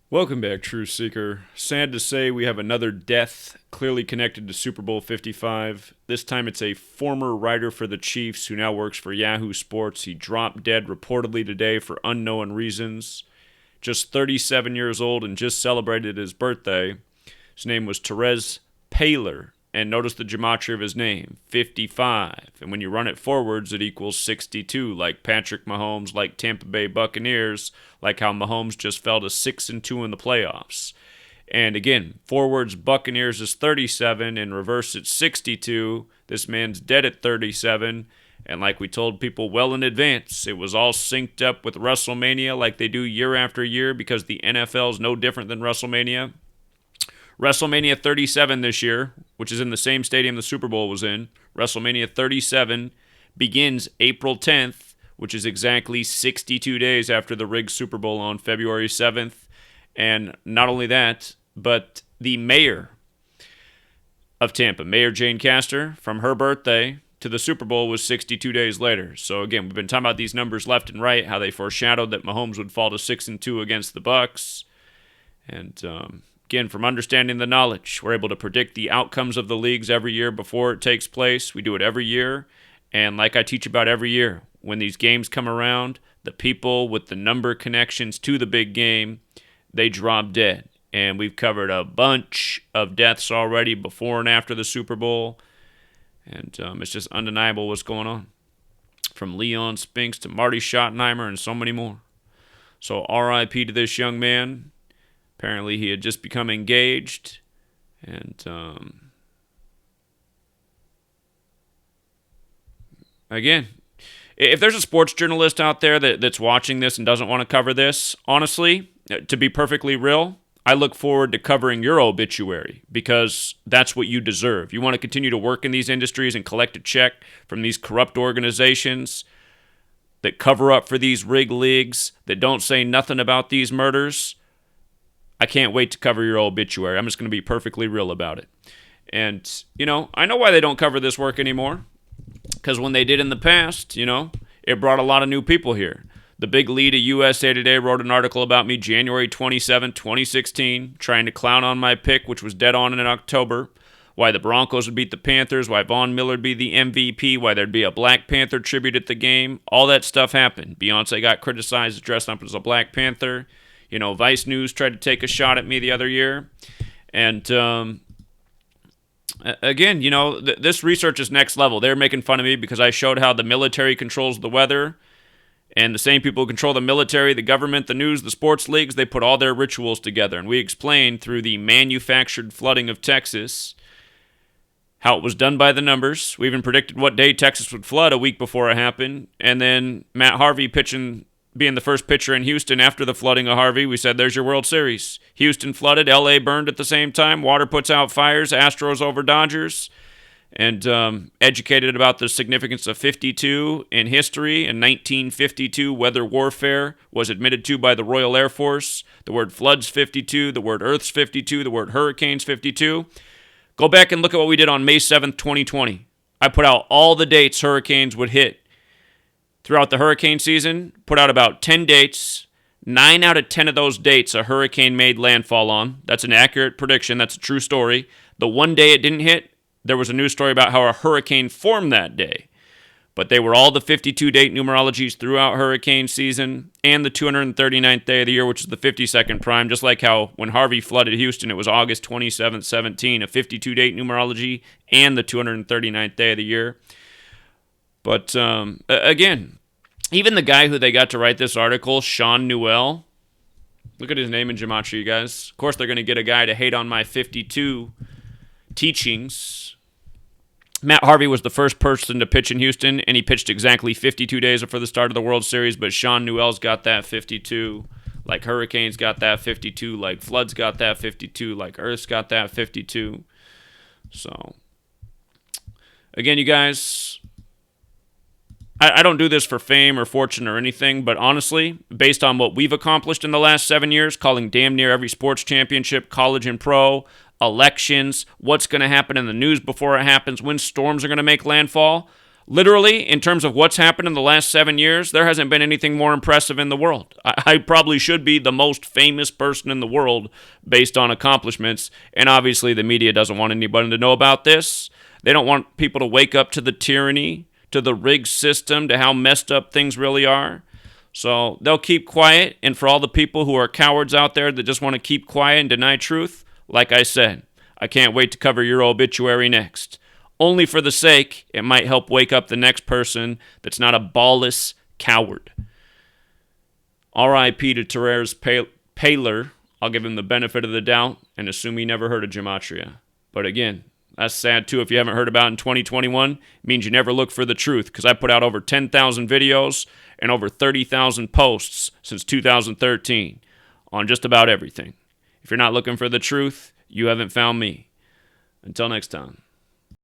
Welcome back, Truth Seeker. Sad to say we have another death clearly connected to Super Bowl 55. This time it's a former writer for the Chiefs who now works for Yahoo Sports. He dropped dead reportedly today for unknown reasons. Just 37 years old and just celebrated his birthday. His name was Therese Paylor. And notice the gematria of his name, 55. And when you run it forwards, it equals 62, like Patrick Mahomes, like Tampa Bay Buccaneers, like how Mahomes just fell to 6-2 in the playoffs. And again, forwards Buccaneers is 37, in reverse it's 62. This man's dead at 37. And like we told people well in advance, it was all synced up with WrestleMania like they do year after year because the NFL is no different than WrestleMania. WrestleMania 37 this year, which is in the same stadium the Super Bowl was in, WrestleMania 37 begins April 10th, which is exactly 62 days after the rigged Super Bowl on February 7th. And not only that, but the mayor of Tampa, Mayor Jane Castor, from her birthday to the Super Bowl was 62 days later. So again, we've been talking about these numbers left and right, how they foreshadowed that Mahomes would fall to 6-2 against the Bucs. And again, from understanding the knowledge, we're able to predict the outcomes of the leagues every year before it takes place. We do it every year. And like I teach about every year, when these games come around, the people with the number connections to the big game, they drop dead. And we've covered a bunch of deaths already before and after the Super Bowl. And it's just undeniable what's going on. From Leon Spinks to Marty Schottenheimer and so many more. So RIP to this young man. Apparently, he had just become engaged, and again, if there's a sports journalist out there that's watching this and doesn't want to cover this, honestly, to be perfectly real, I look forward to covering your obituary because that's what you deserve. You want to continue to work in these industries and collect a check from these corrupt organizations that cover up for these rigged leagues, that don't say nothing about these murders. I can't wait to cover your obituary. I'm just going to be perfectly real about it. And, I know why they don't cover this work anymore. Because when they did in the past, it brought a lot of new people here. The big lead of USA Today wrote an article about me January 27, 2016, trying to clown on my pick, which was dead on in October. Why the Broncos would beat the Panthers, why Von Miller would be the MVP, why there'd be a Black Panther tribute at the game. All that stuff happened. Beyonce got criticized dressed up as a Black Panther. Vice News tried to take a shot at me the other year. And again, this research is next level. They're making fun of me because I showed how the military controls the weather. And the same people who control the military, the government, the news, the sports leagues, they put all their rituals together. And we explained through the manufactured flooding of Texas how it was done by the numbers. We even predicted what day Texas would flood a week before it happened. And then Matt Harvey being the first pitcher in Houston after the flooding of Harvey, we said, there's your World Series. Houston flooded, LA burned at the same time, water puts out fires, Astros over Dodgers, and educated about the significance of 52 in history. In 1952, weather warfare was admitted to by the Royal Air Force. The word flood's 52, the word earth's 52, the word hurricane's 52. Go back and look at what we did on May 7th, 2020. I put out all the dates hurricanes would hit throughout the hurricane season, put out about 10 dates. 9 out of 10 of those dates a hurricane made landfall on. That's an accurate prediction. That's a true story. The one day it didn't hit, there was a news story about how a hurricane formed that day. But they were all the 52-date numerologies throughout hurricane season and the 239th day of the year, which is the 52nd prime, just like how when Harvey flooded Houston, it was August 27th, 17, a 52-date numerology and the 239th day of the year. But again, even the guy who they got to write this article, Sean Newell, look at his name in Gematria, you guys. Of course, they're going to get a guy to hate on my 52 teachings. Matt Harvey was the first person to pitch in Houston, and he pitched exactly 52 days before the start of the World Series, but Sean Newell's got that 52, like hurricanes got that 52, like floods got that 52, like Earth's got that 52. So, again, you guys, I don't do this for fame or fortune or anything, but honestly, based on what we've accomplished in the last 7 years, calling damn near every sports championship, college and pro, elections, what's going to happen in the news before it happens, when storms are going to make landfall, Literally, in terms of what's happened in the last 7 years, there hasn't been anything more impressive in the world. I probably should be the most famous person in the world based on accomplishments, and obviously the media doesn't want anybody to know about this. They don't want people to wake up to the tyranny, to the rigged system, to how messed up things really are. So they'll keep quiet, and for all the people who are cowards out there that just want to keep quiet and deny truth, like I said, I can't wait to cover your obituary next. Only for the sake it might help wake up the next person that's not a ballless coward. R.I.P. to Therese Paler. I'll give him the benefit of the doubt and assume he never heard of Gematria. But again, that's sad too if you haven't heard about it in 2021. It means you never look for the truth, because I put out over 10,000 videos and over 30,000 posts since 2013 on just about everything. If you're not looking for the truth, you haven't found me. Until next time.